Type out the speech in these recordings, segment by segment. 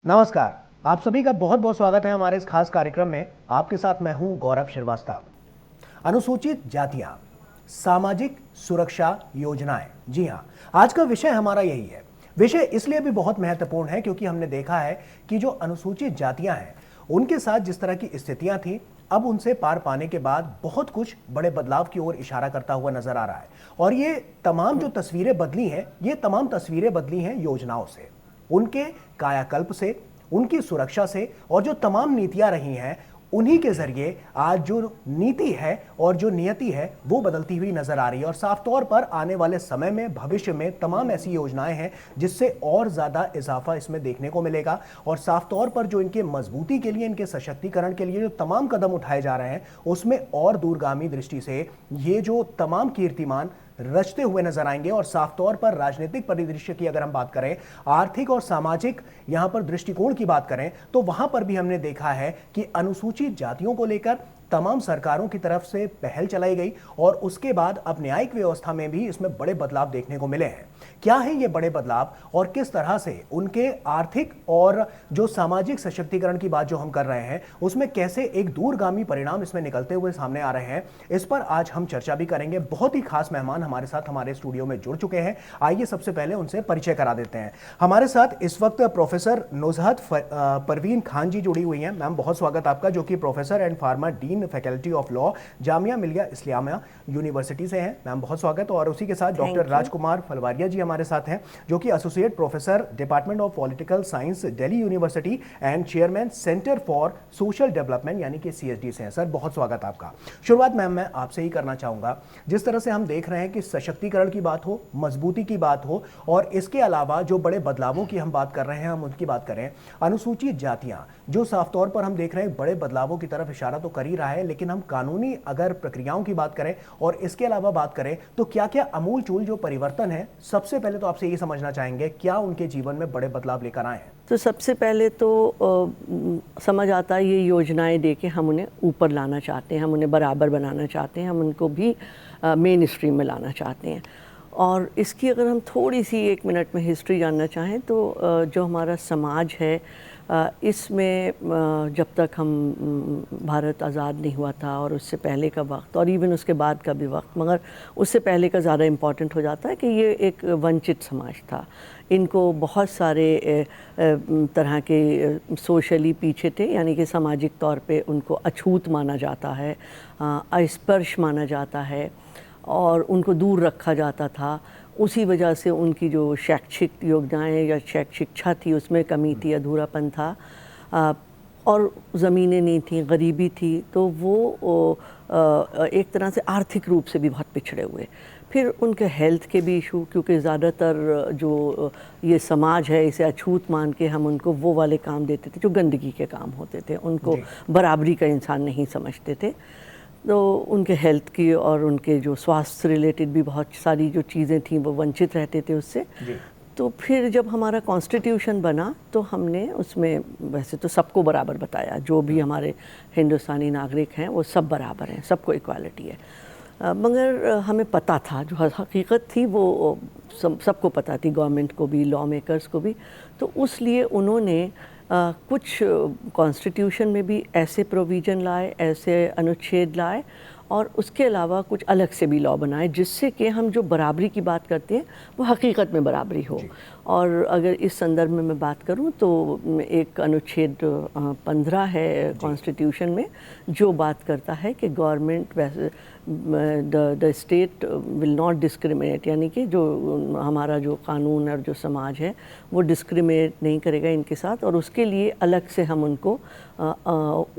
नमस्कार। आप सभी का बहुत बहुत स्वागत है हमारे इस खास कार्यक्रम में। आपके साथ मैं हूं गौरव श्रीवास्तव। अनुसूचित जातियां, सामाजिक सुरक्षा योजनाएं। जी हां, आज का विषय हमारा यही है। विषय इसलिए भी बहुत महत्वपूर्ण है क्योंकि हमने देखा है कि जो अनुसूचित जातियां हैं उनके साथ जिस तरह की स्थितियां थी, अब उनसे पार पाने के बाद बहुत कुछ बड़े बदलाव की ओर इशारा करता हुआ नजर आ रहा है। और ये तमाम जो तस्वीरें बदली हैं, ये तमाम तस्वीरें बदली हैं योजनाओं से, उनके कायाकल्प से, उनकी सुरक्षा से, और जो तमाम नीतियां रही हैं उन्हीं के जरिए आज जो नीति है और जो नियति है वो बदलती हुई नजर आ रही है। और साफ तौर पर आने वाले समय में, भविष्य में तमाम ऐसी योजनाएं हैं जिससे और ज्यादा इजाफा इसमें देखने को मिलेगा। और साफ तौर पर जो इनके मजबूती के लिए, इनके सशक्तिकरण के लिए जो तमाम कदम उठाए जा रहे हैं उसमें और दूरगामी दृष्टि से ये जो तमाम कीर्तिमान रचते हुए नजर आएंगे। और साफ तौर पर राजनीतिक परिदृश्य की अगर हम बात करें, आर्थिक और सामाजिक यहां पर दृष्टिकोण की बात करें, तो वहां पर भी हमने देखा है कि अनुसूचित जातियों को लेकर तमाम सरकारों की तरफ से पहल चलाई गई और उसके बाद अब न्यायिक व्यवस्था में भी इसमें बड़े बदलाव देखने को मिले हैं। क्या है ये बड़े बदलाव और किस तरह से उनके आर्थिक और जो सामाजिक सशक्तिकरण की बात जो हम कर रहे हैं उसमें कैसे एक दूरगामी परिणाम इसमें निकलते हुए सामने आ रहे हैं, इस पर आज हम चर्चा भी करेंगे। बहुत ही खास मेहमान हमारे साथ हमारे स्टूडियो में जुड़ चुके हैं। आइए सबसे पहले उनसे परिचय करा देते हैं। हमारे साथ इस वक्त प्रोफेसर नुजहत परवीन खान जी जुड़ी हुई हैं। मैम बहुत स्वागत आपका, जो कि professor and farmer dean faculty of law Jamia Millia Islamia university से हैं। मैम बहुत स्वागत। और उसी के साथ डॉक्टर राजकुमार फलवारिया जी हमारे साथ हैं, जो कि associate professor department of political science Delhi university and chairman centre for social development यानी कि सीएसडी से हैं। सर बहुत स्वागत आपका। शुरुआत मैम मैं आपसे ही करना चाहूंगा। जिस तरह से हम देख रहे हैं कि सशक्तिकरण की बात हो, मजबूती की बात हो, और इसके अलावा जो बड़े बदलावों की हम बात कर रहे हैं, हम उनकी बात करें, अनुसूचित जातियां जो साफ तौर पर हम देख रहे हैं बड़े बदलावों की तरफ इशारा तो कर ही रहा है, लेकिन हम कानूनी अगर प्रक्रियाओं की बात करें और इसके अलावा बात करें तो क्या क्या अमूलचूल जो परिवर्तन है, सबसे पहले तो आपसे ये समझना चाहेंगे क्या उनके जीवन में बड़े बदलाव लेकर आए हैं। तो सबसे पहले तो समझ आता है ये योजनाएं दे के हम उन्हें ऊपर लाना चाहते हैं, हम उन्हें बराबर बनाना चाहते हैं, हम उनको भी मेन स्ट्रीम में लाना चाहते हैं। और इसकी अगर हम थोड़ी सी एक मिनट में हिस्ट्री जानना चाहें तो जो हमारा समाज है इसमें जब तक हम भारत आज़ाद नहीं हुआ था और उससे पहले का वक्त और इवन उसके बाद का भी वक्त, मगर उससे पहले का ज़्यादा इम्पॉर्टेंट हो जाता है कि ये एक वंचित समाज था। इनको बहुत सारे तरह के सोशली पीछे थे, यानी कि सामाजिक तौर पे उनको अछूत माना जाता है, अस्पर्श माना जाता है और उनको दूर रखा जाता था। उसी वजह से उनकी जो शैक्षिक योग्यताएँ या शैक्षिक शिक्षा थी उसमें कमी थी, अधूरापन था, और ज़मीनें नहीं थी, गरीबी थी, तो वो एक तरह से आर्थिक रूप से भी बहुत पिछड़े हुए। फिर उनके हेल्थ के भी इशू, क्योंकि ज़्यादातर जो ये समाज है इसे अछूत मान के हम उनको वो वाले काम देते थे जो गंदगी के काम होते थे, उनको बराबरी का इंसान नहीं समझते थे। तो उनके हेल्थ की और उनके जो स्वास्थ्य से रिलेटेड भी बहुत सारी जो चीज़ें थीं वो वंचित रहते थे उससे। तो फिर जब हमारा कॉन्स्टिट्यूशन बना तो हमने उसमें वैसे तो सबको बराबर बताया, जो भी हमारे हिंदुस्तानी नागरिक हैं वो सब बराबर हैं, सबको इक्वालिटी है। मगर हमें पता था, जो हकीकत थी वो सबको पता थी, गवर्नमेंट को भी, लॉ मेकर्स को भी। तो उसलिए उन्होंने कुछ कॉन्स्टिट्यूशन में भी ऐसे प्रोविज़न लाए, ऐसे अनुच्छेद लाए और उसके अलावा कुछ अलग से भी लॉ बनाए जिससे कि हम जो बराबरी की बात करते हैं वो हकीकत में बराबरी हो। और अगर इस संदर्भ में मैं बात करूं तो एक अनुच्छेद 15 है कॉन्स्टिट्यूशन में, जो बात करता है कि गवर्नमेंट वैसे the state will not discriminate, यानी कि जो हमारा जो कानून और जो समाज है वो डिस्क्रिमिनेट नहीं करेगा इनके साथ, और उसके लिए अलग से हम उनको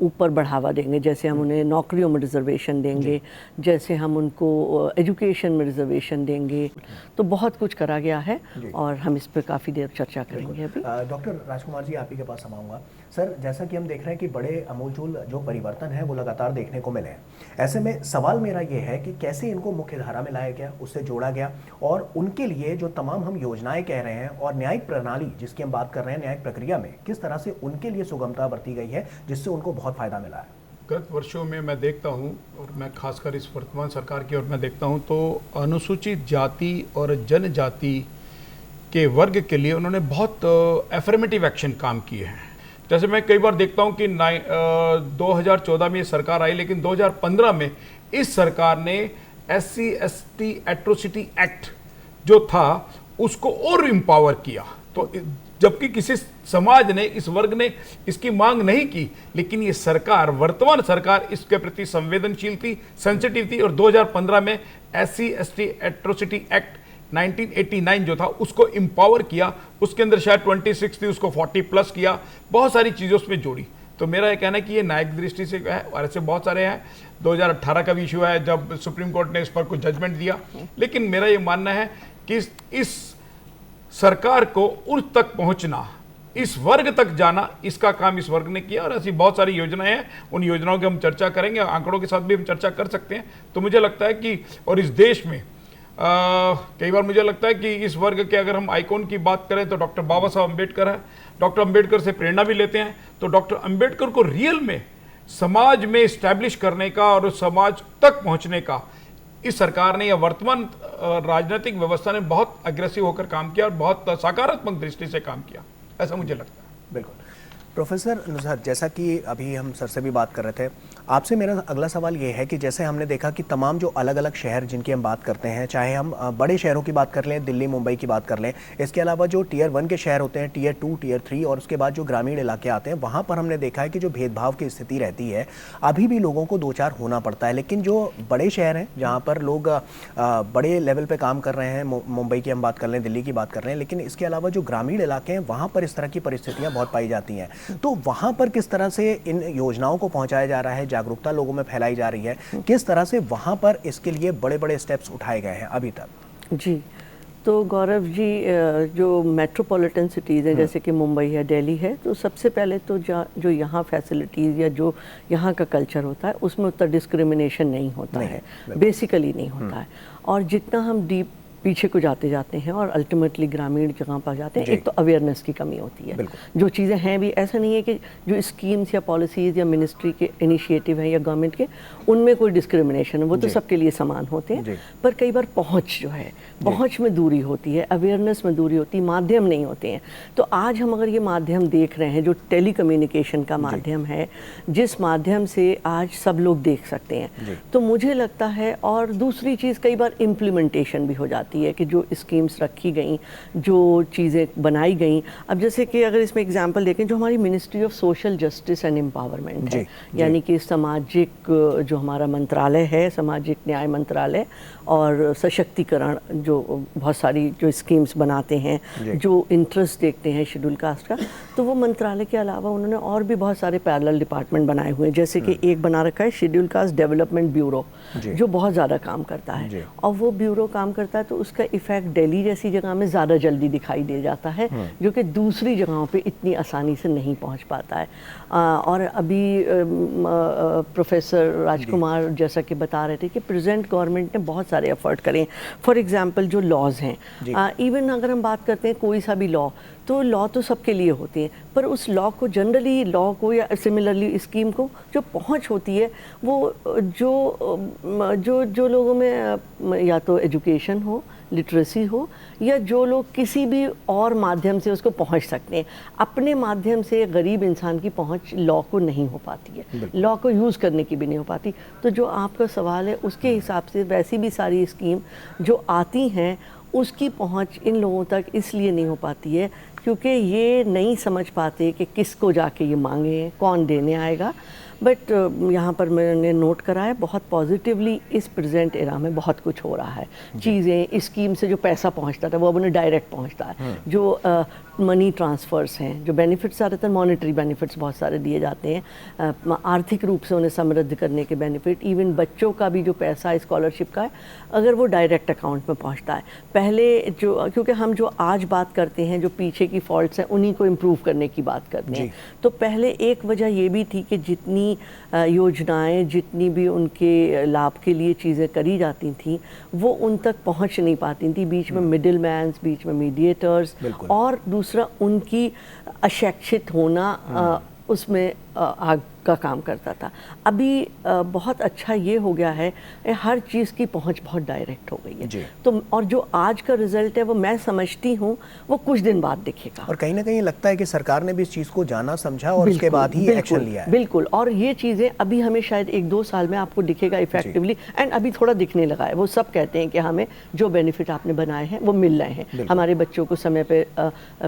ऊपर बढ़ावा देंगे। जैसे हम उन्हें नौकरियों में रिजर्वेशन देंगे, जैसे हम उनको एजुकेशन में रिजर्वेशन देंगे। तो बहुत कुछ करा गया है और हम इस पर काफ़ी देर चर्चा करेंगे। अभी डॉक्टर राजकुमार जी आप ही के पास आऊँगा। सर जैसा कि हम देख रहे हैं कि बड़े अमूलचूल जो परिवर्तन है वो लगातार देखने को मिले हैं, ऐसे में सवाल मेरा ये है कि कैसे इनको मुख्य धारा में लाया गया, उससे जोड़ा गया, और उनके लिए जो तमाम हम योजनाएं कह रहे हैं और न्यायिक प्रणाली जिसकी हम बात कर रहे हैं, न्यायिक प्रक्रिया में किस तरह से उनके लिए सुगमता बरती गई है जिससे उनको बहुत फायदा मिला है। गत वर्षों में मैं देखता हूं, और मैं खासकर इस वर्तमान सरकार की ओर मैं देखता हूं, तो अनुसूचित जाति और जनजाति के वर्ग के लिए उन्होंने बहुत एफर्मेटिव एक्शन काम किए हैं। जैसे मैं कई बार देखता हूं कि 2014 में ये सरकार आई, लेकिन 2015 में इस सरकार ने SC/ST एट्रोसिटी एक्ट जो था उसको और एम्पावर किया। तो जबकि किसी समाज ने, इस वर्ग ने इसकी मांग नहीं की, लेकिन ये सरकार, वर्तमान सरकार इसके प्रति संवेदनशील थी, सेंसिटिव थी, और 2015 में SC/ST एट्रोसिटी एक्ट 1989 जो था उसको एम्पावर किया। उसके अंदर शायद 26 थी, उसको 40+ किया, बहुत सारी चीज़ें उसमें जोड़ी। तो मेरा ये कहना है कि ये न्यायिक दृष्टि से है, और ऐसे बहुत सारे हैं। 2018 का भी इशू है जब सुप्रीम कोर्ट ने इस पर कुछ जजमेंट दिया, लेकिन मेरा ये मानना है कि इस सरकार को उस तक पहुंचना, इस वर्ग तक जाना, इसका काम इस वर्ग ने किया। और ऐसी बहुत सारी योजनाएं हैं, उन योजनाओं की हम चर्चा करेंगे, आंकड़ों के साथ भी हम चर्चा कर सकते हैं। तो मुझे लगता है कि, और इस देश में कई बार मुझे लगता है कि इस वर्ग के अगर हम आइकॉन की बात करें तो डॉक्टर बाबा साहब अम्बेडकर है। डॉक्टर अम्बेडकर से प्रेरणा भी लेते हैं। तो डॉक्टर अम्बेडकर को रियल में समाज में इस्टेब्लिश करने का और समाज तक पहुंचने का इस सरकार ने या वर्तमान राजनीतिक व्यवस्था ने बहुत अग्रेसिव होकर काम किया और बहुत सकारात्मक दृष्टि से काम किया, ऐसा मुझे लगता है। बिल्कुल। प्रोफेसर नुसरत, जैसा कि अभी हम सर से भी बात कर रहे थे, आपसे मेरा अगला सवाल ये है कि जैसे हमने देखा कि तमाम जो अलग अलग शहर जिनकी हम बात करते हैं, चाहे हम बड़े शहरों की बात कर लें, दिल्ली मुंबई की बात कर लें, इसके अलावा जो Tier 1 के शहर होते हैं, Tier 2 Tier 3, और उसके बाद जो ग्रामीण इलाके आते हैं, वहाँ पर हमने देखा है कि जो भेदभाव की स्थिति रहती है अभी भी लोगों को दो चार होना पड़ता है। लेकिन जो बड़े शहर हैं जहाँ पर लोग बड़े लेवल पर काम कर रहे हैं, मुंबई की हम बात कर लें, दिल्ली की बात कर लें, लेकिन इसके अलावा जो ग्रामीण इलाके हैं वहाँ पर इस तरह की परिस्थितियाँ बहुत पाई जाती हैं। तो वहाँ पर किस तरह से इन योजनाओं को पहुँचाया जा रहा है, जागरूकता लोगों में फैलाई जा रही है, किस तरह से वहाँ पर इसके लिए बड़े बड़े स्टेप्स उठाए गए हैं अभी तक? जी, तो गौरव जी, जो मेट्रोपॉलिटन सिटीज़ हैं जैसे कि मुंबई है, दिल्ली है, तो सबसे पहले तो जो यहाँ फैसिलिटीज़ या जो यहाँ का कल्चर होता है उसमें उतना डिस्क्रिमिनेशन नहीं होता है, बेसिकली नहीं होता है। और जितना हम डीप पीछे को जाते जाते हैं और अल्टीमेटली ग्रामीण जगह पर जाते हैं, एक तो अवेयरनेस की कमी होती है। जो चीज़ें हैं भी, ऐसा नहीं है कि जो स्कीम्स या पॉलिसीज़ या मिनिस्ट्री के इनिशिएटिव हैं या गवर्नमेंट के, उनमें कोई डिस्क्रिमिनेशन है, वो तो सबके लिए समान होते हैं। पर कई बार पहुंच जो है, पहुंच में दूरी होती है, अवेयरनेस में दूरी होती है, माध्यम नहीं होते हैं। तो आज हम अगर ये माध्यम देख रहे हैं जो टेली कम्युनिकेशन का माध्यम है, जिस माध्यम से आज सब लोग देख सकते हैं, तो मुझे लगता है, और दूसरी चीज़ कई बार इम्प्लीमेंटेशन भी हो जाती है कि जो स्कीम्स रखी गई, जो चीज़ें बनाई गई। अब जैसे कि अगर इसमें एग्जांपल देखें, जो हमारी ministry of social justice and empowerment है, यानी कि सामाजिक जो हमारा मंत्रालय है, सामाजिक न्याय मंत्रालय और सशक्तिकरण, जो बहुत सारी जो स्कीम्स बनाते हैं, जो इंटरेस्ट देखते हैं शेड्यूल कास्ट का, तो वो मंत्रालय के अलावा उन्होंने और भी बहुत सारे पैरेलल डिपार्टमेंट बनाए हुए हैं। जैसे कि एक बना रखा है शेड्यूल कास्ट डेवलपमेंट ब्यूरो, जो बहुत ज़्यादा काम करता है, और वो ब्यूरो काम करता है तो उसका इफेक्ट दिल्ली जैसी जगह में ज़्यादा जल्दी दिखाई दे जाता है, जो कि दूसरी जगहों पे इतनी आसानी से नहीं पहुंच पाता है। और अभी प्रोफेसर राजकुमार जैसा कि बता रहे थे कि प्रेजेंट गवर्नमेंट ने बहुत सारे एफर्ट करें। फॉर एग्जांपल जो लॉज हैं, इवन अगर हम बात करते हैं कोई सा भी लॉ, तो लॉ तो सबके लिए होती है, पर उस लॉ को जनरली, लॉ को या सिमिलरली स्कीम को जो पहुंच होती है, वो जो लोगों में या तो एजुकेशन हो, लिटरेसी हो, या जो लोग किसी भी और माध्यम से उसको पहुंच सकते हैं, अपने माध्यम से गरीब इंसान की पहुंच लॉ को नहीं हो पाती है, लॉ को यूज़ करने की भी नहीं हो पाती। तो जो आपका सवाल है उसके हिसाब से वैसी भी सारी स्कीम जो आती हैं, उसकी पहुंच इन लोगों तक इसलिए नहीं हो पाती है क्योंकि ये नहीं समझ पाते कि किसको जाके ये मांगे, कौन देने आएगा। बट यहाँ पर मैंने नोट करा है बहुत पॉजिटिवली इस प्रेजेंट एरा में बहुत कुछ हो रहा है। चीज़ें, स्कीम से जो पैसा पहुँचता था वो अब उन्हें डायरेक्ट पहुँचता है। जो मनी ट्रांसफ़र्स हैं, जो बेनिफिट्स ज़्यादातर मॉनेटरी बेनिफिट्स बहुत सारे दिए जाते हैं, आर्थिक रूप से उन्हें समृद्ध करने के बेनिफिट, इवन बच्चों का भी जो पैसा स्कॉलरशिप का है, अगर वो डायरेक्ट अकाउंट में पहुंचता है। पहले जो, क्योंकि हम जो आज बात करते हैं, जो पीछे की फॉल्ट्स हैं उन्हीं को इम्प्रूव करने की बात करते हैं, तो पहले एक वजह ये भी थी कि जितनी योजनाएं, जितनी भी उनके लाभ के लिए चीज़ें करी जाती थी, वो उन तक पहुंच नहीं पाती थी। बीच में मिडिल मैन्स, बीच में मीडिएटर्स, और दूसरा उनकी अशिक्षित होना उसमें का काम करता था। अभी बहुत अच्छा ये हो गया है, हर चीज़ की पहुंच बहुत डायरेक्ट हो गई है। तो और जो आज का रिजल्ट है वो मैं समझती हूँ वो कुछ दिन बाद दिखेगा। और कहीं ना कहीं लगता है कि सरकार ने भी इस चीज़ को जाना समझा और उसके बाद ही एक्शन लिया है। बिल्कुल, और ये चीज़ें अभी हमें शायद 1-2 साल में आपको दिखेगा इफेक्टिवली, एंड अभी थोड़ा दिखने लगा है। वो सब कहते हैं कि हमें जो बेनिफिट आपने बनाए हैं वो मिल रहे हैं। हमारे बच्चों को समय पे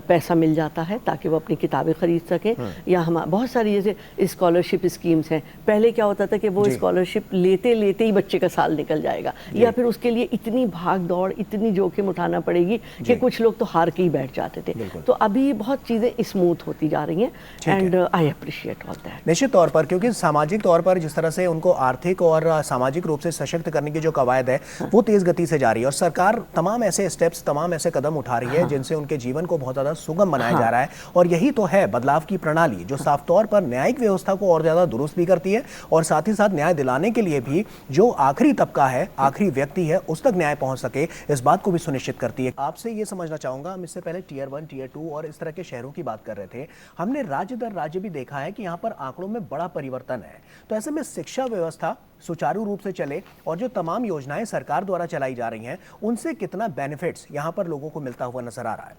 पैसा मिल जाता है ताकि वो अपनी किताबें खरीद सकें, या हम बहुत सारी जैसे स्कॉलरशिप स्कीम्स हैं। पहले क्या होता था कि वो स्कॉलरशिप लेते लेते ही बच्चे का साल निकल जाएगा, या फिर उसके लिए इतनी भाग दौड़, इतनी जोखिम उठाना पड़ेगी कि कुछ लोग तो हार के ही बैठ जाते थे। तो अभी बहुत चीज़ें स्मूथ होती जा रही हैं, and I appreciate all that. निश्चित तौर पर, क्योंकि सामाजिक तौर पर जिस तरह से उनको आर्थिक और सामाजिक रूप से सशक्त करने की जो कवायद है वो तेज गति से जा रही है, और सरकार तमाम ऐसे स्टेप्स, तमाम ऐसे कदम उठा रही है जिनसे उनके जीवन को बहुत ज़्यादा सुगम बनाया जा रहा है। और यही तो है बदलाव की प्रणाली, जो साफ तौर पर न्यायिक व्यवस्था को और ज़्यादा दुरुस्त भी करती है, और साथ ही साथ न्याय दिलाने के लिए भी जो आखिरी तबका है, आखिरी व्यक्ति है, उस तक न्याय पहुंच सके, इस बात को भी सुनिश्चित करती है। आपसे ये समझना चाहूंगा, हम इससे पहले टियर 1, टियर 2 और इस तरह के शहरों की बात कर रहे थे। हमने राज्य दर राज्य भी देखा है कि यहाँ पर आंकड़ों में बड़ा परिवर्तन है। तो ऐसे में शिक्षा व्यवस्था सुचारू रूप से चले और जो तमाम योजनाएं सरकार द्वारा चलाई जा रही हैं, उनसे कितना बेनिफिट्स यहाँ पर लोगों को मिलता हुआ नजर आ रहा है?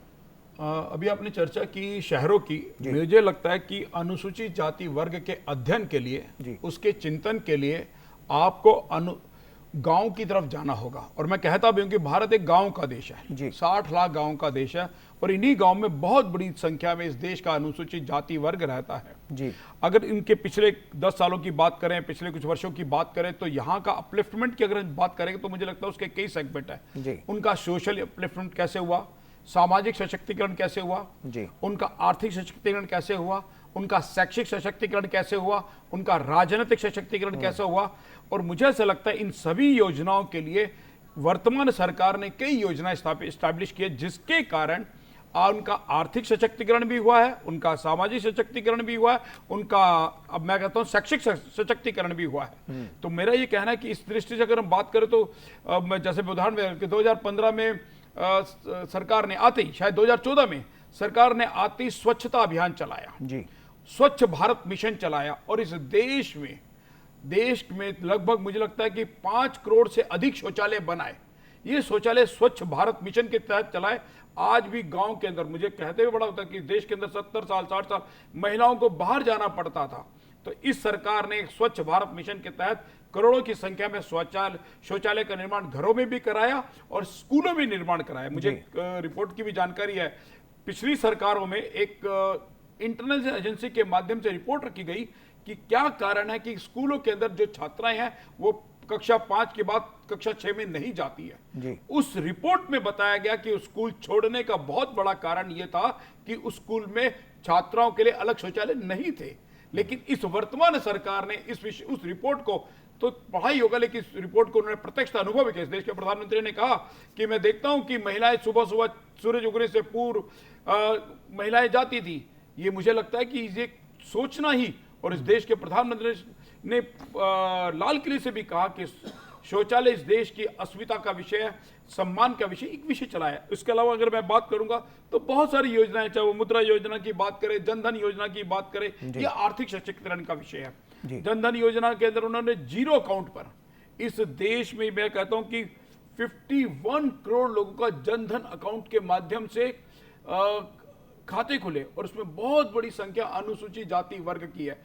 अभी आपने चर्चा की शहरों की, मुझे लगता है कि अनुसूचित जाति वर्ग के अध्ययन के लिए, उसके चिंतन के लिए आपको गांव की तरफ जाना होगा। और मैं कहता भी हूं कि भारत एक गांव का देश है, 60 लाख गांव का देश है, और इन्हीं गांव में बहुत बड़ी संख्या में इस देश का अनुसूचित जाति वर्ग रहता है। अगर इनके पिछले 10 सालों की बात करें, पिछले कुछ वर्षों की बात करें, तो यहाँ का अपलिफ्टमेंट की अगर बात करेंगे तो मुझे लगता है उसके कई सेगमेंट है। उनका सोशल अपलिफ्टमेंट कैसे हुआ, सामाजिक सशक्तिकरण कैसे हुआ, उनका आर्थिक सशक्तिकरण कैसे हुआ, उनका शैक्षिक सशक्तिकरण कैसे हुआ, उनका राजनीतिक सशक्तिकरण कैसे हुआ। और मुझे ऐसा लगता है इन सभी योजनाओं के लिए वर्तमान सरकार ने कई योजनाएं स्टैब्लिश की है, जिसके कारण उनका आर्थिक सशक्तिकरण भी हुआ है, उनका सामाजिक सशक्तिकरण भी हुआ है, उनका, अब मैं कहता हूं, शैक्षिक सशक्तिकरण भी हुआ है। तो मेरा ये कहना है कि इस दृष्टि से अगर हम बात करें तो जैसे उदाहरण में 2015 में सरकार ने आते ही, शायद 2014 में सरकार ने आते ही स्वच्छता अभियान चलाया, स्वच्छ भारत मिशन चलाया, और इस देश में लगभग मुझे लगता है कि 5 करोड़ से अधिक शौचालय बनाए। ये शौचालय स्वच्छ भारत मिशन के तहत चलाए। आज भी गांव के अंदर, मुझे कहते हुए बड़ा होता है कि देश के अंदर 70 साल 60 साल महिलाओं को बाहर जाना पड़ता था, तो इस सरकार ने स्वच्छ भारत मिशन के तहत करोड़ों की संख्या में शौचालय का निर्माण घरों में भी कराया और स्कूलों में निर्माण कराया। मुझे रिपोर्ट की भी जानकारी है, पिछली सरकारों में एक इंटरनेशनल एजेंसी के माध्यम से रिपोर्ट रखी गई कि क्या कारण है कि स्कूलों के अंदर जो छात्राएं हैं वो कक्षा 5 के बाद कक्षा 6 में नहीं जाती है। उस रिपोर्ट में बताया गया कि उस स्कूल छोड़ने का बहुत बड़ा कारण यह था कि उस स्कूल में छात्राओं के लिए अलग शौचालय नहीं थे। लेकिन इस वर्तमान सरकार ने उस रिपोर्ट को तो पढ़ा ही होगा, लेकिन इस रिपोर्ट को उन्होंने प्रत्यक्ष अनुभव भी किया। देश के प्रधानमंत्री ने कहा कि मैं देखता हूं कि महिलाएं सुबह सुबह सूरज उगने से पूर्व महिलाएं जाती थी। ये मुझे लगता है कि ये सोचना ही, और इस देश के प्रधानमंत्री ने लाल किले से भी कहा कि शौचालय इस देश की अस्मिता का विषय है, सम्मान का विषय, एक विषय चला है। इसके अलावा अगर मैं बात करूंगा तो बहुत सारी योजनाएं, चाहे वो मुद्रा योजना की बात करें, जनधन योजना की बात करें, ये आर्थिक सशक्तिकरण का विषय है। जनधन योजना के अंदर उन्होंने 0 अकाउंट पर इस देश में, मैं कहता हूं कि 51 करोड़ लोगों का जनधन अकाउंट के माध्यम से खाते खुले, और उसमें बहुत बड़ी संख्या अनुसूचित जाति वर्ग की है।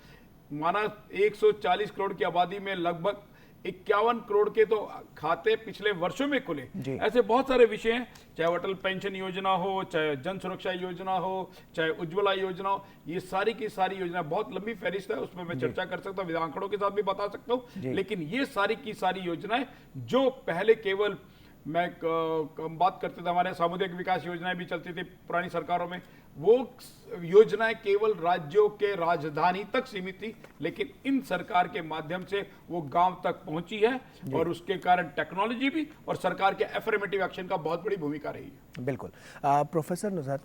माना 140 करोड़ की आबादी में लगभग 51 करोड़ के तो खाते पिछले वर्षों में खुले। ऐसे बहुत सारे विषय हैं, चाहे अटल पेंशन योजना हो, चाहे जन सुरक्षा योजना हो, चाहे उज्ज्वला योजना हो, ये सारी की सारी योजना, बहुत लंबी फहरिस्त है, उसमें मैं चर्चा कर सकता हूँ, आंकड़ों के साथ भी बता सकता हूँ। लेकिन ये सारी की सारी योजनाएं जो पहले केवल मैं बात करते थे, हमारे सामुदायिक विकास योजनाएं भी चलती थी पुरानी सरकारों में, वो योजनाएं केवल राज्यों के राजधानी तक सीमित थी, लेकिन इन सरकार के माध्यम से वो गांव तक पहुंची है, और उसके कारण टेक्नोलॉजी भी और सरकार के एफर्मेटिव एक्शन का बहुत बड़ी भूमिका रही है। बिल्कुल। प्रोफेसर नुसरत,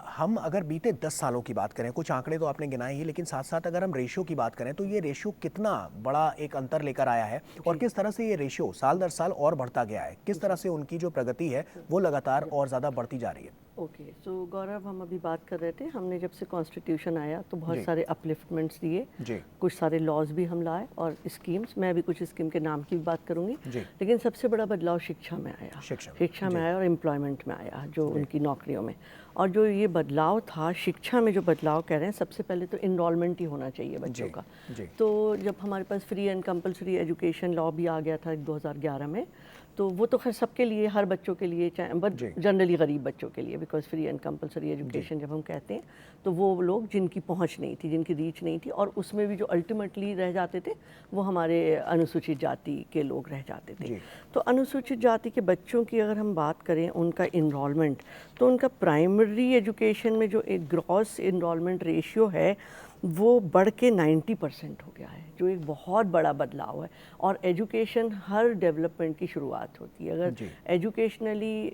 हम अगर बीते 10 सालों की बात करें, कुछ आंकड़े तो आपने गिनाए ही, लेकिन साथ साथ अगर हम रेशियो की बात करें तो ये रेशियो कितना बड़ा एक अंतर लेकर आया है, और किस तरह से ये रेशियो साल दर साल और बढ़ता गया है, किस तरह से उनकी जो प्रगति है वो लगातार और ज़्यादा बढ़ती जा रही है? ओके, सो गौरव, हम अभी बात कर रहे थे, हमने जब से कॉन्स्टिट्यूशन आया तो बहुत जी। सारे अपलिफ्टमेंट्स दिए, जी। कुछ सारे लॉज भी हम लाए और स्कीम्स, मैं अभी कुछ स्कीम के नाम की भी बात करूंगी। जी। लेकिन सबसे बड़ा बदलाव शिक्षा में आया, शिक्षा में आया और एम्प्लॉयमेंट में आया, जो उनकी नौकरियों में। और जो ये बदलाव था शिक्षा में, जो बदलाव कह रहे हैं, सबसे पहले तो इनरोलमेंट ही होना चाहिए बच्चों का। तो जब हमारे पास free and compulsory education law भी आ गया था 2011 में, तो वो तो खैर सबके लिए, हर बच्चों के लिए, चाहे बट जनरली गरीब बच्चों के लिए, because free and compulsory education जब हम कहते हैं तो वो लोग जिनकी पहुंच नहीं थी, जिनकी रीच नहीं थी, और उसमें भी जो अल्टीमेटली रह जाते थे वो हमारे अनुसूचित जाति के लोग रह जाते थे। तो अनुसूचित जाति के बच्चों की अगर हम बात करें, उनका इनरोलमेंट, तो उनका प्राइमरी एजुकेशन में जो एक ग्रॉस इनरोलमेंट रेशियो है वो बढ़ के 90% हो गया है, जो एक बहुत बड़ा बदलाव है। और एजुकेशन हर डेवलपमेंट की शुरुआत होती है। अगर एजुकेशनली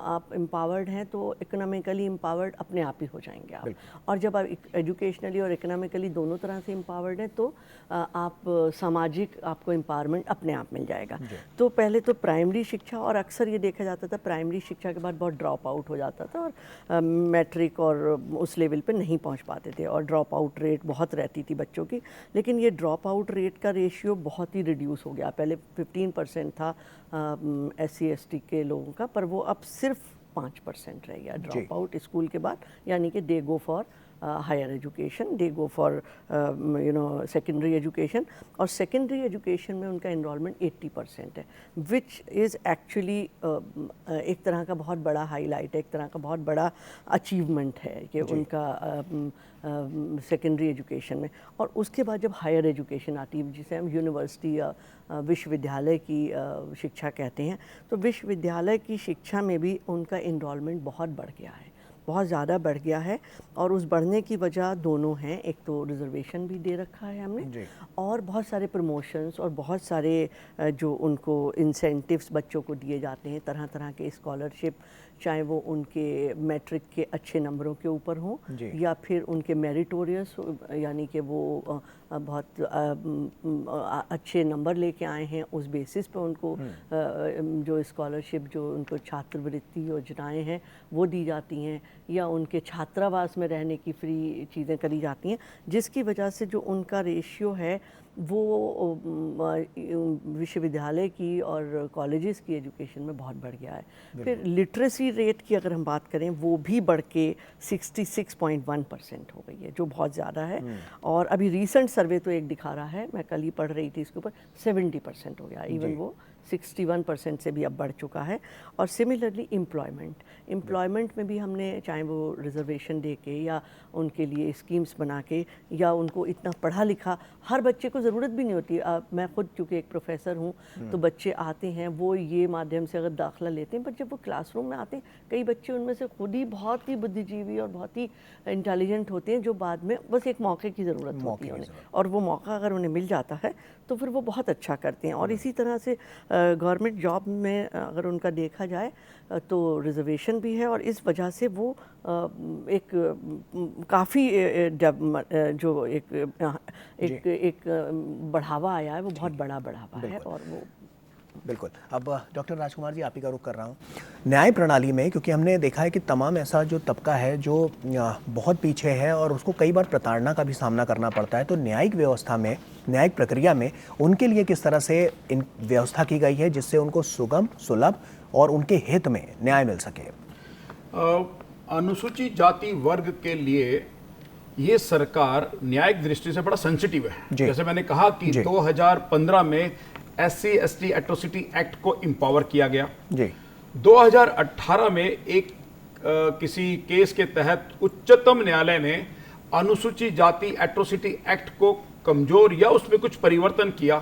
आप एम्पावर्ड हैं तो इकोनॉमिकली एम्पावर्ड अपने आप ही हो जाएंगे आप। और जब आप एजुकेशनली और इकोनॉमिकली दोनों तरह से एम्पावर्ड हैं तो आप सामाजिक, आपको एम्पावरमेंट अपने आप मिल जाएगा। तो पहले तो प्राइमरी शिक्षा, और अक्सर ये देखा जाता था प्राइमरी शिक्षा के बाद बहुत ड्रॉप आउट हो जाता था और मैट्रिक और उस लेवल पे नहीं पहुंच पाते थे, और ड्रॉप आउट रेट बहुत रहती थी बच्चों की। लेकिन ये ड्रॉप आउट रेट का रेशियो बहुत ही रिड्यूस हो गया। पहले 15% था SC/ST के लोगों का, पर वो अब सिर्फ 5% रह गया ड्रॉप आउट स्कूल के बाद, यानी कि they go for higher education, they go for secondary education. और सेकेंडरी एजुकेशन में उनका इनरोलमेंट 80% है, विच इज़ एक्चुअली एक तरह का बहुत बड़ा हाईलाइट है, एक तरह का बहुत बड़ा अचीवमेंट है कि उनका सेकेंडरी एजुकेशन में। और उसके बाद जब हायर एजुकेशन आती है, जिसे हम यूनिवर्सिटी या विश्वविद्यालय की शिक्षा कहते हैं, तो विश्वविद्यालय की शिक्षा में भी उनका इनरोलमेंट बहुत बढ़ गया है, बहुत ज़्यादा बढ़ गया है। और उस बढ़ने की वजह दोनों हैं, एक तो रिजर्वेशन भी दे रखा है हमने, और बहुत सारे प्रमोशंस और बहुत सारे जो उनको इंसेंटिव्स बच्चों को दिए जाते हैं, तरह तरह के स्कॉलरशिप, चाहे वो उनके मैट्रिक के अच्छे नंबरों के ऊपर हों या फिर उनके मेरिटोरियस, यानी कि वो बहुत अच्छे नंबर लेके आए हैं, उस बेसिस पे उनको जो स्कॉलरशिप, जो उनको छात्रवृत्ति योजनाएं हैं वो दी जाती हैं, या उनके छात्रावास में रहने की फ्री चीज़ें करी जाती हैं, जिसकी वजह से जो उनका रेशियो है वो विश्वविद्यालय की और कॉलेजेस की एजुकेशन में बहुत बढ़ गया है। फिर लिटरेसी रेट की अगर हम बात करें, वो भी बढ़ के 66.1% हो गई है, जो बहुत ज़्यादा है। और अभी रीसेंट सर्वे तो एक दिखा रहा है, मैं कल ही पढ़ रही थी इसके ऊपर, 70% हो गया, इवन वो 61% से भी अब बढ़ चुका है। और सिमिलरली एम्प्लॉयमेंट में भी हमने, चाहे वो रिजर्वेशन दे के या उनके लिए स्कीम्स बना के, या उनको इतना पढ़ा लिखा, हर बच्चे को ज़रूरत भी नहीं होती। मैं खुद चूँकि एक प्रोफेसर हूँ, तो बच्चे आते हैं, वो ये माध्यम से अगर दाखिला लेते हैं, पर जब वो क्लासरूम में आते हैं, कई बच्चे उनमें से खुद ही बहुत ही बुद्धिजीवी और बहुत ही इंटेलिजेंट होते हैं, जो बाद में बस एक मौके की ज़रूरत होती है उन्हें, और वो मौका अगर उन्हें मिल जाता है तो फिर वो बहुत अच्छा करते हैं। और इसी तरह से गवर्नमेंट जॉब में अगर उनका देखा जाए तो रिजर्वेशन भी है, और इस वजह से वो एक काफ़ी जो एक बढ़ावा आया है, वो बहुत बड़ा बढ़ावा है। और वो बिल्कुल। अब डॉक्टर राजकुमार जी, आप ही का रुख कर रहा हूँ। न्याय प्रणाली में, क्योंकि हमने देखा है कि तमाम ऐसा जो तबका है जो बहुत पीछे है और उसको कई बार प्रताड़ना का भी सामना करना पड़ता है, तो न्यायिक व्यवस्था में, न्यायिक प्रक्रिया में उनके लिए किस तरह से इन व्यवस्था की गई है जिससे उनको सुगम, सुलभ और उनके हित में न्याय मिल सके? अनुसूचित जाति वर्ग के लिए ये सरकार न्यायिक दृष्टि से बड़ा सेंसिटिव है। जैसे मैंने कहा कि 2015 में SC/ST एट्रोसिटी एक्ट को एम्पावर किया गया। 2018 में एक किसी केस के तहत उच्चतम न्यायालय ने अनुसूचित जाति एट्रोसिटी एक्ट को कमजोर या उसमें कुछ परिवर्तन किया।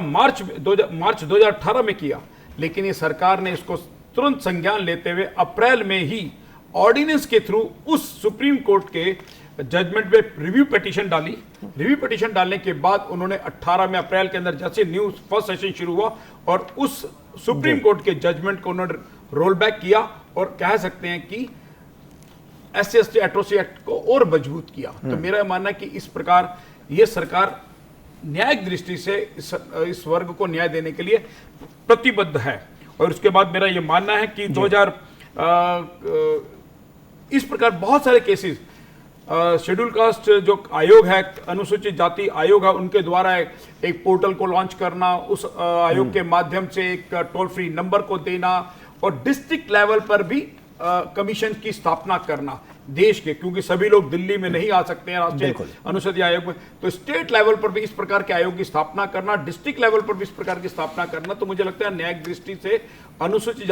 मार्च 2018 में किया, लेकिन ये सरकार ने इसको तुरंत संज्ञान लेते हुए अप्रैल में ही ऑर्डिनेंस के थ्रू उस सुप्रीम कोर्ट के जजमेंट में रिव्यू पिटीशन डाली। रिव्यू पिटीशन डालने के बाद उन्होंने 18 में अप्रैल के अंदर जैसे न्यू फर्स्ट सेशन शुरू हुआ और उस सुप्रीम कोर्ट के जजमेंट को उन्होंने रोल बैक किया और कह सकते हैं कि SC/ST एट्रोसिटी एक्ट को और मजबूत किया। तो मेरा मानना है कि इस प्रकार ये सरकार न्यायिक दृष्टि से इस वर्ग को न्याय देने के लिए प्रतिबद्ध है। और उसके बाद मेरा ये मानना है कि इस प्रकार बहुत सारे केसेस शेड्यूल कास्ट जो आयोग है, अनुसूचित जाति आयोग है, उनके द्वारा एक पोर्टल को लॉन्च करना, उस आयोग के माध्यम से एक टोल फ्री नंबर को देना और डिस्ट्रिक्ट लेवल पर भी कमीशन की स्थापना करना देश के, क्योंकि सभी लोग दिल्ली में नहीं आ सकते हैं राष्ट्रीय अनुसूचित आयोग में, तो स्टेट लेवल पर भी इस प्रकार के आयोग की स्थापना करना, डिस्ट्रिक्ट लेवल पर भी इस प्रकार की स्थापना करना, तो मुझे लगता है न्यायिक दृष्टि से अनुसूचित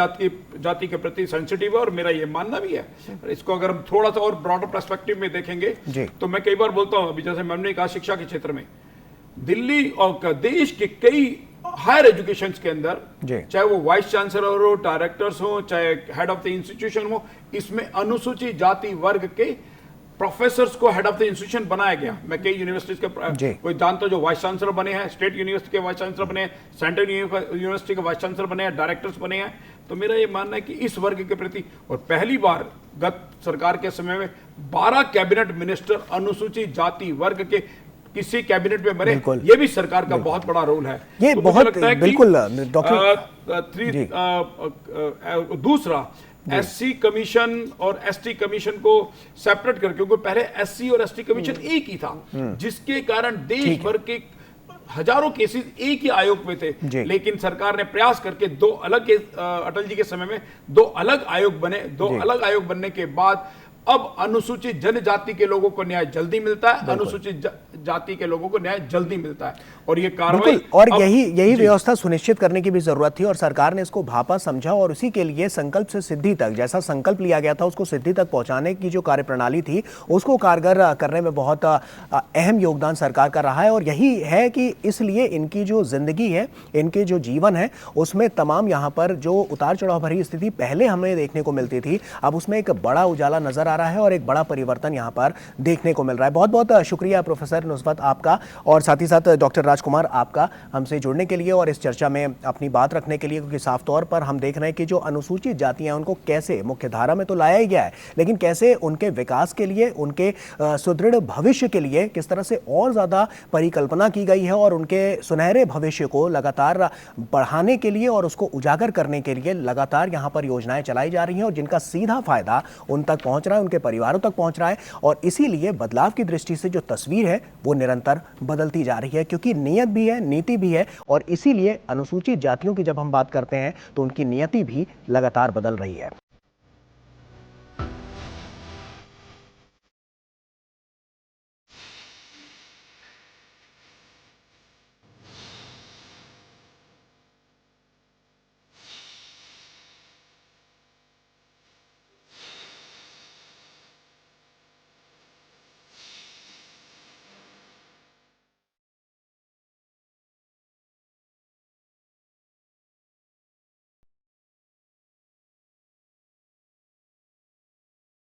जाति के प्रति सेंसिटिव है और मेरा ये मानना भी है। इसको अगर हम थोड़ा सा और ब्रॉडर पर्सपेक्टिव में देखेंगे तो मैं कई बार बोलता हूं, अभी जैसे मैंने कहा शिक्षा के क्षेत्र में दिल्ली और देश के कई हायर एजुकेशन के अंदर, चाहे वो वाइस चांसलर हो, डायरेक्टर्स हो, चाहे हेड ऑफ द इंस्टीट्यूशन हो, इसमें अनुसूचित जाति वर्ग के प्रोफेसर्स को हेड ऑफ द इंस्टीट्यूशन बनाया गया। मैं कई यूनिवर्सिटीज के कोई जानता हूं जो वाइस चांसलर बने हैं, स्टेट यूनिवर्सिटी के वाइस चांसलर बने हैं, सेंट्रल यूनिवर्सिटी के वाइस चांसलर बने हैं, डायरेक्टर्स बने हैं। तो मेरा ये मानना है कि इस वर्ग के प्रति, और पहली बार गत सरकार के समय में 12 कैबिनेट मिनिस्टर अनुसूचित जाति वर्ग के किसी कैबिनेट में बने, ये भी सरकार का बहुत बड़ा रोल है। ये तो बहुत लगता है बिल्कुल दूसरा एससी कमीशन और एसटी कमीशन को सेपरेट करके, क्योंकि पहले एससी और एसटी कमीशन एक ही था, जिसके कारण देश भर के हजारों केसेस एक ही आयोग में थे, लेकिन सरकार ने प्रयास करके दो अलग, अटल जी के समय में दो अलग आयोग बने, दो अलग आयोग बनने के बाद अब अनुसूचित जनजाति के लोगों को न्याय जल्दी मिलता है, अनुसूचित जाति के लोगों को न्याय जल्दी मिलता है, और ये कार्रवाई और यही व्यवस्था सुनिश्चित करने की भी जरूरत थी और सरकार ने इसको भापा समझा और उसी के लिए संकल्प से सिद्धि तक, जैसा संकल्प लिया गया था उसको सिद्धि तक पहुंचाने की जो कार्यप्रणाली थी उसको कारगर करने में बहुत अहम योगदान सरकार का रहा है। और यही है कि इसलिए इनकी जो जिंदगी है, इनके जो जीवन है, उसमें तमाम यहाँ पर जो उतार चढ़ाव भरी स्थिति पहले हमें देखने को मिलती थी, अब उसमें एक बड़ा उजाला नजर आ रहा है और एक बड़ा परिवर्तन यहाँ पर देखने को मिल रहा है। बहुत बहुत शुक्रिया प्रोफेसर नुसबत आपका, और साथ ही साथ डॉक्टर राजकुमार आपका हमसे जुड़ने के लिए और इस चर्चा में अपनी बात रखने के लिए, क्योंकि साफ तौर पर हम देख रहे हैं कि जो अनुसूचित जातियां उनको कैसे मुख्य धारा में तो लाया ही गया है, लेकिन कैसे उनके विकास के लिए, उनके सुदृढ़ भविष्य के लिए किस तरह से और ज्यादा परिकल्पना की गई है और उनके सुनहरे भविष्य को लगातार बढ़ाने के लिए और उसको उजागर करने के लिए लगातार यहाँ पर योजनाएं चलाई जा रही हैं और जिनका सीधा फायदा उन तक पहुंच रहा है, उनके परिवारों तक पहुंच रहा है। और इसीलिए बदलाव की दृष्टि से जो तस्वीर है वो निरंतर बदलती जा रही है, क्योंकि नियत भी है, नीति भी है, और इसीलिए अनुसूचित जातियों की जब हम बात करते हैं तो उनकी नियति भी लगातार बदल रही है।